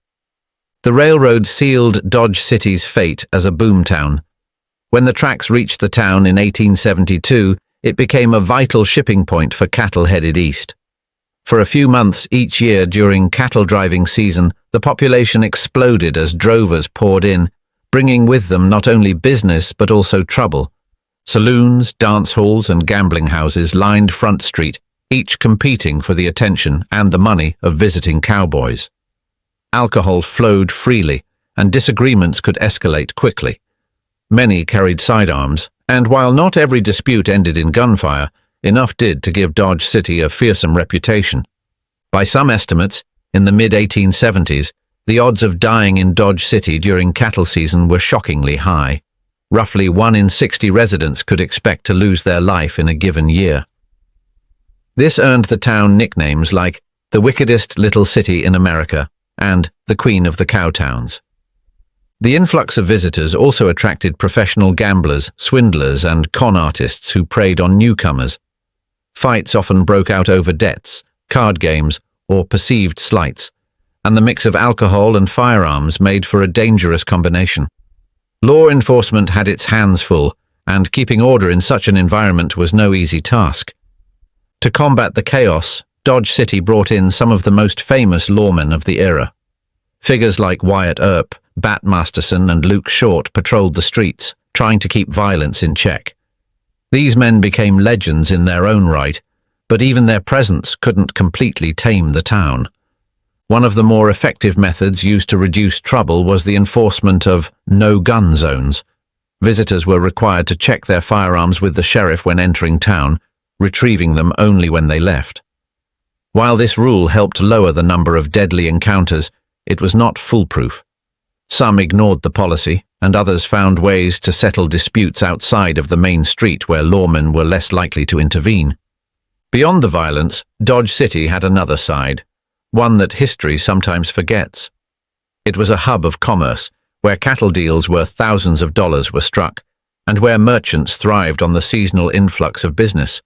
The railroad sealed Dodge City's fate as a boomtown. When the tracks reached the town in 1872, it became a vital shipping point for cattle headed east. For a few months each year during cattle driving season, the population exploded as drovers poured in, bringing with them not only business but also trouble. Saloons, dance halls, and gambling houses lined Front Street, each competing for the attention and the money of visiting cowboys. Alcohol flowed freely, and disagreements could escalate quickly. Many carried sidearms, and while not every dispute ended in gunfire, enough did to give Dodge City a fearsome reputation. By some estimates, in the mid-1870s, the odds of dying in Dodge City during cattle season were shockingly high. Roughly 1 in 60 residents could expect to lose their life in a given year. This earned the town nicknames like the wickedest little city in America and the Queen of the Cowtowns. The influx of visitors also attracted professional gamblers, swindlers, and con artists who preyed on newcomers. Fights often broke out over debts, card games, or perceived slights, and the mix of alcohol and firearms made for a dangerous combination. Law enforcement had its hands full, and keeping order in such an environment was no easy task. To combat the chaos, Dodge City brought in some of the most famous lawmen of the era. Figures like Wyatt Earp, Bat Masterson, and Luke Short patrolled the streets, trying to keep violence in check. These men became legends in their own right, but even their presence couldn't completely tame the town. One of the more effective methods used to reduce trouble was the enforcement of no-gun zones. Visitors were required to check their firearms with the sheriff when entering town, retrieving them only when they left. While this rule helped lower the number of deadly encounters, it was not foolproof. Some ignored the policy, and others found ways to settle disputes outside of the main street where lawmen were less likely to intervene. Beyond the violence, Dodge City had another side, one that history sometimes forgets. It was a hub of commerce, where cattle deals worth thousands of dollars were struck, and where merchants thrived on the seasonal influx of business.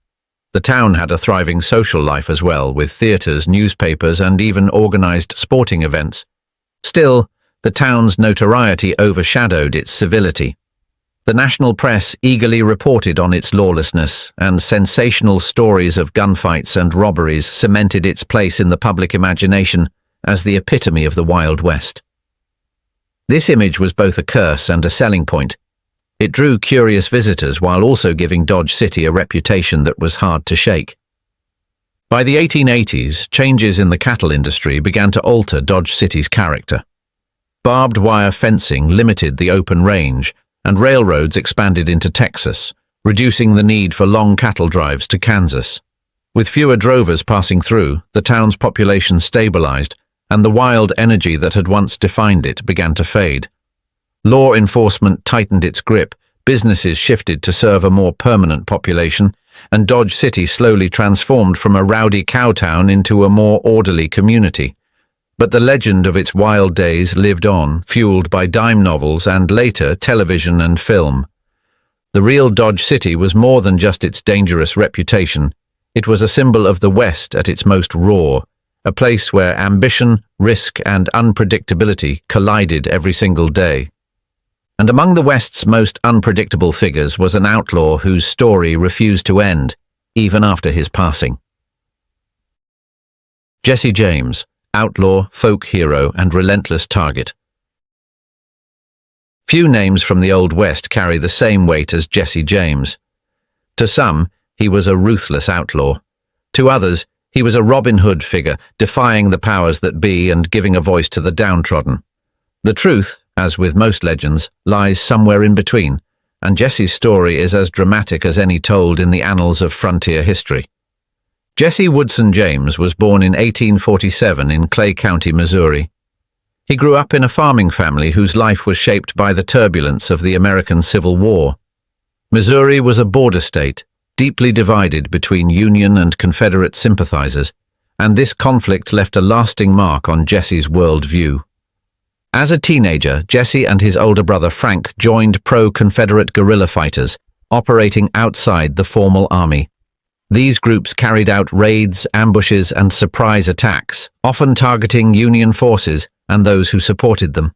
The town had a thriving social life as well, with theaters, newspapers, and even organized sporting events. Still, the town's notoriety overshadowed its civility. The national press eagerly reported on its lawlessness, and sensational stories of gunfights and robberies cemented its place in the public imagination as the epitome of the Wild West. This image was both a curse and a selling point. It drew curious visitors while also giving Dodge City a reputation that was hard to shake. By the 1880s, changes in the cattle industry began to alter Dodge City's character. Barbed wire fencing limited the open range, and railroads expanded into Texas, reducing the need for long cattle drives to Kansas. With fewer drovers passing through, the town's population stabilized, and the wild energy that had once defined it began to fade. Law enforcement tightened its grip, businesses shifted to serve a more permanent population, and Dodge City slowly transformed from a rowdy cowtown into a more orderly community. But the legend of its wild days lived on, fueled by dime novels and later television and film. The real Dodge City was more than just its dangerous reputation. It was a symbol of the West at its most raw, a place where ambition, risk, and unpredictability collided every single day. And among the West's most unpredictable figures was an outlaw whose story refused to end, even after his passing. Jesse James, outlaw, folk hero, and relentless target. Few names from the Old West carry the same weight as Jesse James. To some, he was a ruthless outlaw. To others, he was a Robin Hood figure, defying the powers that be and giving a voice to the downtrodden. The truth, as with most legends, lies somewhere in between, and Jesse's story is as dramatic as any told in the annals of frontier history. Jesse Woodson James was born in 1847 in Clay County, Missouri. He grew up in a farming family whose life was shaped by the turbulence of the American Civil War. Missouri was a border state, deeply divided between Union and Confederate sympathizers, and this conflict left a lasting mark on Jesse's worldview. As a teenager, Jesse and his older brother Frank joined pro-Confederate guerrilla fighters, operating outside the formal army. These groups carried out raids, ambushes, and surprise attacks, often targeting Union forces and those who supported them.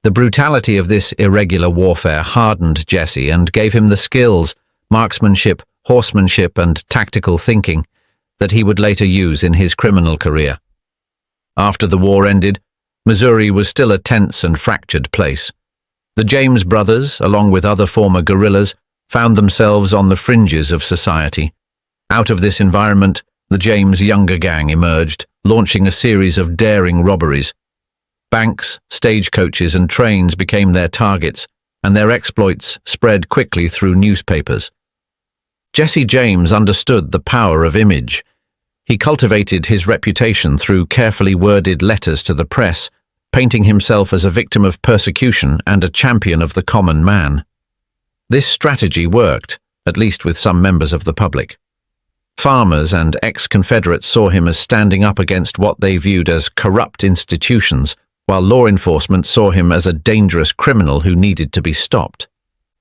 The brutality of this irregular warfare hardened Jesse and gave him the skills, marksmanship, horsemanship, and tactical thinking that he would later use in his criminal career. After the war ended, Missouri was still a tense and fractured place. The James brothers, along with other former guerrillas, found themselves on the fringes of society. Out of this environment, the James Younger Gang emerged, launching a series of daring robberies. Banks, stagecoaches, and trains became their targets, and their exploits spread quickly through newspapers. Jesse James understood the power of image. He cultivated his reputation through carefully worded letters to the press, painting himself as a victim of persecution and a champion of the common man. This strategy worked, at least with some members of the public. Farmers and ex-Confederates saw him as standing up against what they viewed as corrupt institutions, while law enforcement saw him as a dangerous criminal who needed to be stopped.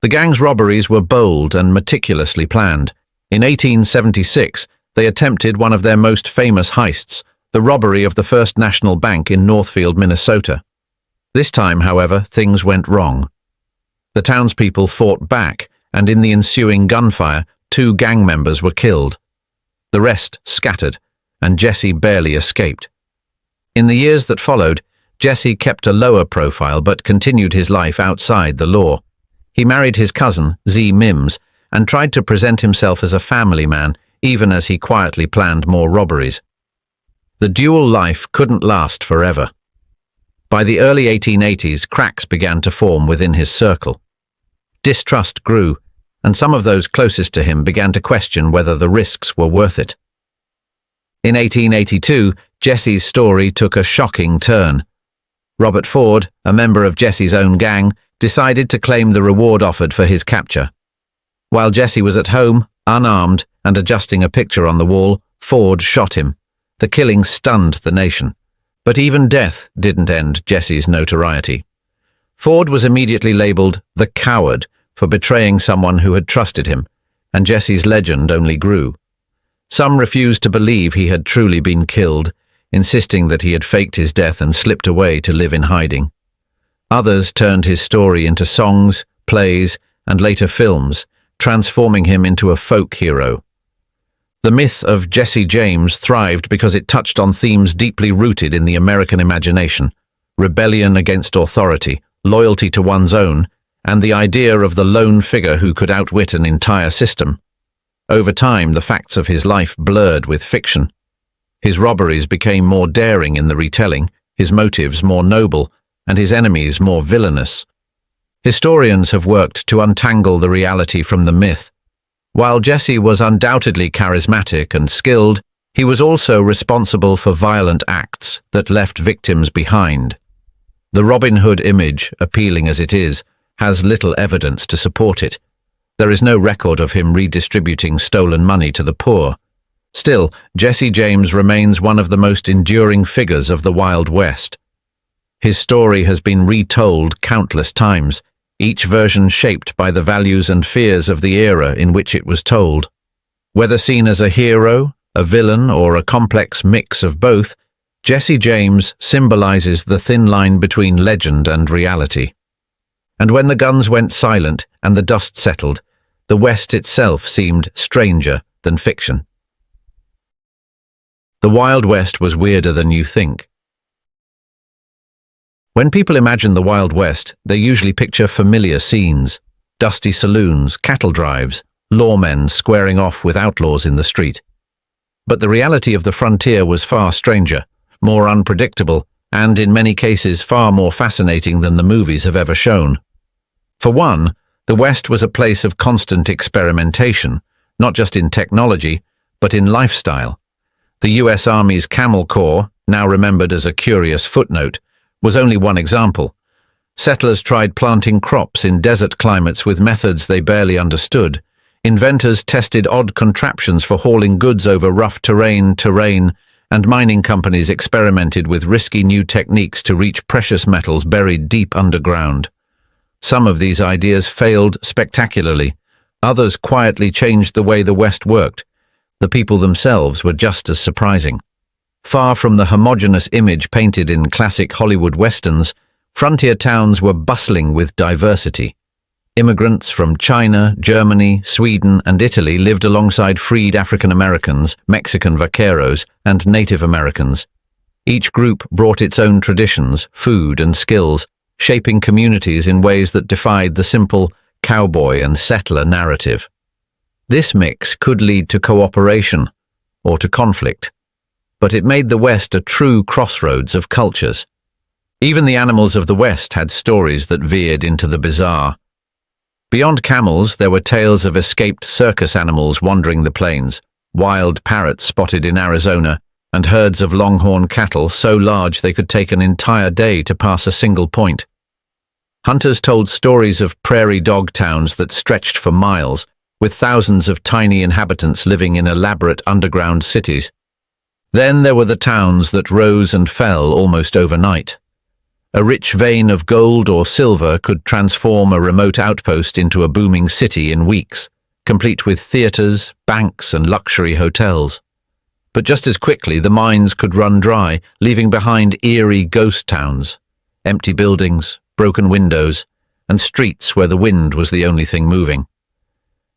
The gang's robberies were bold and meticulously planned. In 1876, they attempted one of their most famous heists, the robbery of the First National Bank in Northfield, Minnesota. This time, however, things went wrong. The townspeople fought back, and in the ensuing gunfire, 2 gang members were killed. The rest scattered, and Jesse barely escaped. In the years that followed, Jesse kept a lower profile but continued his life outside the law. He married his cousin, Z. Mims, and tried to present himself as a family man, even as he quietly planned more robberies. The dual life couldn't last forever. By the early 1880s, cracks began to form within his circle. Distrust grew, and some of those closest to him began to question whether the risks were worth it. In 1882, Jesse's story took a shocking turn. Robert Ford, a member of Jesse's own gang, decided to claim the reward offered for his capture. While Jesse was at home, unarmed, and adjusting a picture on the wall, Ford shot him. The killing stunned the nation. But even death didn't end Jesse's notoriety. Ford was immediately labeled the coward for betraying someone who had trusted him, and Jesse's legend only grew. Some refused to believe he had truly been killed, insisting that he had faked his death and slipped away to live in hiding. Others turned his story into songs, plays, and later films, transforming him into a folk hero. The myth of Jesse James thrived because it touched on themes deeply rooted in the American imagination: rebellion against authority, loyalty to one's own, and the idea of the lone figure who could outwit an entire system. Over time, the facts of his life blurred with fiction. His robberies became more daring in the retelling, his motives more noble, and his enemies more villainous. Historians have worked to untangle the reality from the myth. While Jesse was undoubtedly charismatic and skilled, he was also responsible for violent acts that left victims behind. The Robin Hood image, appealing as it is, has little evidence to support it. There is no record of him redistributing stolen money to the poor. Still, Jesse James remains one of the most enduring figures of the Wild West. His story has been retold countless times, each version shaped by the values and fears of the era in which it was told. Whether seen as a hero, a villain, or a complex mix of both, Jesse James symbolizes the thin line between legend and reality. And when the guns went silent and the dust settled, the West itself seemed stranger than fiction. The Wild West was weirder than you think. When people imagine the Wild West, they usually picture familiar scenes: dusty saloons, cattle drives, lawmen squaring off with outlaws in the street. But the reality of the frontier was far stranger, more unpredictable, and in many cases far more fascinating than the movies have ever shown. For one, the West was a place of constant experimentation, not just in technology, but in lifestyle. The US Army's Camel Corps, now remembered as a curious footnote, was only one example. Settlers tried planting crops in desert climates with methods they barely understood. Inventors tested odd contraptions for hauling goods over rough terrain, and mining companies experimented with risky new techniques to reach precious metals buried deep underground. Some of these ideas failed spectacularly. Others quietly changed the way the West worked. The people themselves were just as surprising. Far from the homogeneous image painted in classic Hollywood westerns, frontier towns were bustling with diversity. Immigrants from China, Germany, Sweden, and Italy lived alongside freed African Americans, Mexican vaqueros, and Native Americans. Each group brought its own traditions, food, and skills, shaping communities in ways that defied the simple cowboy and settler narrative. This mix could lead to cooperation or to conflict, but it made the West a true crossroads of cultures. Even the animals of the West had stories that veered into the bizarre. Beyond camels, there were tales of escaped circus animals wandering the plains, wild parrots spotted in Arizona, and herds of longhorn cattle so large they could take an entire day to pass a single point. Hunters told stories of prairie dog towns that stretched for miles, with thousands of tiny inhabitants living in elaborate underground cities. Then there were the towns that rose and fell almost overnight. A rich vein of gold or silver could transform a remote outpost into a booming city in weeks, complete with theaters, banks, and luxury hotels. But just as quickly, the mines could run dry, leaving behind eerie ghost towns, empty buildings, broken windows, and streets where the wind was the only thing moving.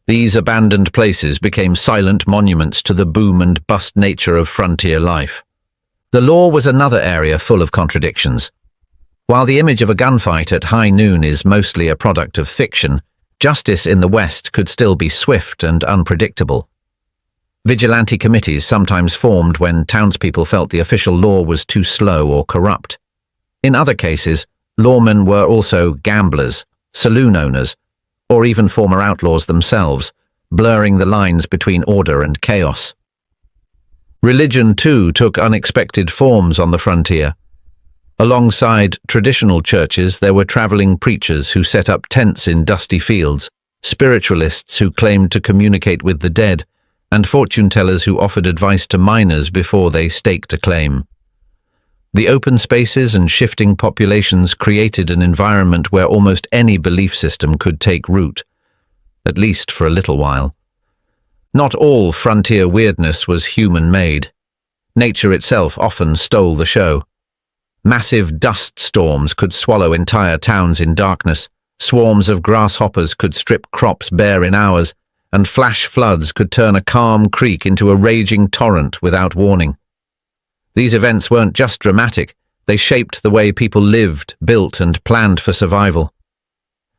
These abandoned places became silent monuments to the boom and bust nature of frontier life. The law was another area full of contradictions. While the image of a gunfight at high noon is mostly a product of fiction, justice in the West could still be swift and unpredictable. Vigilante committees sometimes formed when townspeople felt the official law was too slow or corrupt. In other cases, lawmen were also gamblers, saloon owners, or even former outlaws themselves, blurring the lines between order and chaos. Religion, too, took unexpected forms on the frontier. Alongside traditional churches, there were traveling preachers who set up tents in dusty fields, spiritualists who claimed to communicate with the dead, and fortune-tellers who offered advice to miners before they staked a claim. The open spaces and shifting populations created an environment where almost any belief system could take root, at least for a little while. Not all frontier weirdness was human-made. Nature itself often stole the show. Massive dust storms could swallow entire towns in darkness, swarms of grasshoppers could strip crops bare in hours, and flash floods could turn a calm creek into a raging torrent without warning. These events weren't just dramatic, they shaped the way people lived, built, and planned for survival.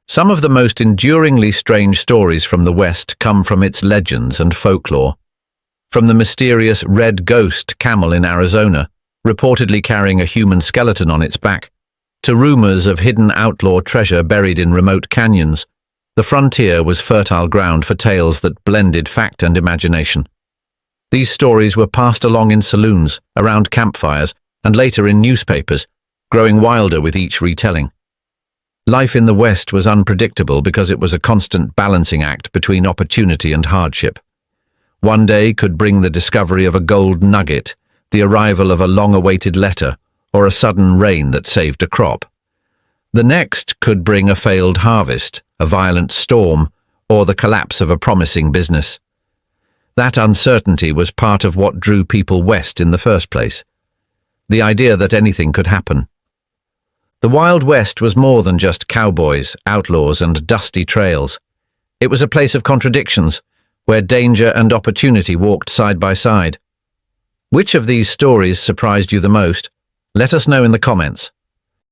Some of the most enduringly strange stories from the West come from its legends and folklore. From the mysterious red ghost camel in Arizona, reportedly carrying a human skeleton on its back, to rumors of hidden outlaw treasure buried in remote canyons, the frontier was fertile ground for tales that blended fact and imagination. These stories were passed along in saloons, around campfires, and later in newspapers, growing wilder with each retelling. Life in the West was unpredictable because it was a constant balancing act between opportunity and hardship. One day could bring the discovery of a gold nugget, the arrival of a long-awaited letter, or a sudden rain that saved a crop. The next could bring a failed harvest, a violent storm, or the collapse of a promising business. That uncertainty was part of what drew people west in the first place. The idea that anything could happen. The Wild West was more than just cowboys, outlaws, and dusty trails. It was a place of contradictions, where danger and opportunity walked side by side. Which of these stories surprised you the most? Let us know in the comments.